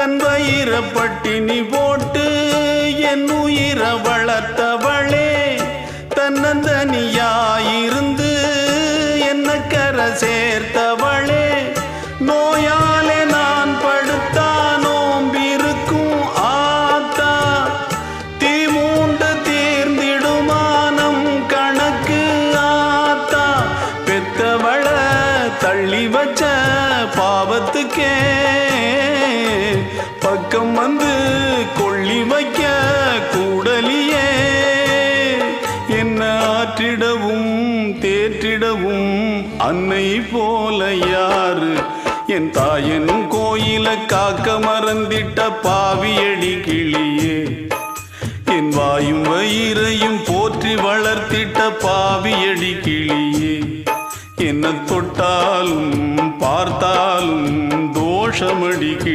தன் வயிற பட்டினி போட்டு என் உயிர வளர்த்தவளே, தன்னந்தனியாயிருந்து என்ன கரை சேர்த்தவளே, நோயாலே நான் படுத்தா நோம்பிருக்கும் ஆத்தா, தீமூண்டு தீர்ந்திடுமானம் கணக்கு ஆத்தா, பெத்தவள தள்ளி வச்ச பாவத்துக்கே பக்கம் வந்து கொள்ளி வைக்க கூடலியே, என்ன ஆற்றிடவும் தேற்றிடவும் அன்னை போல யாரு, என் தாயனும் கோயில காக்க மறந்திட்ட பாவியடி கிளியே, என் வாயும் வயிறையும் போற்றி வளர்த்திட்ட பாவியடி கிளியே, என்ன தொட்டாலும் பார்த்தாலும் தோஷமடி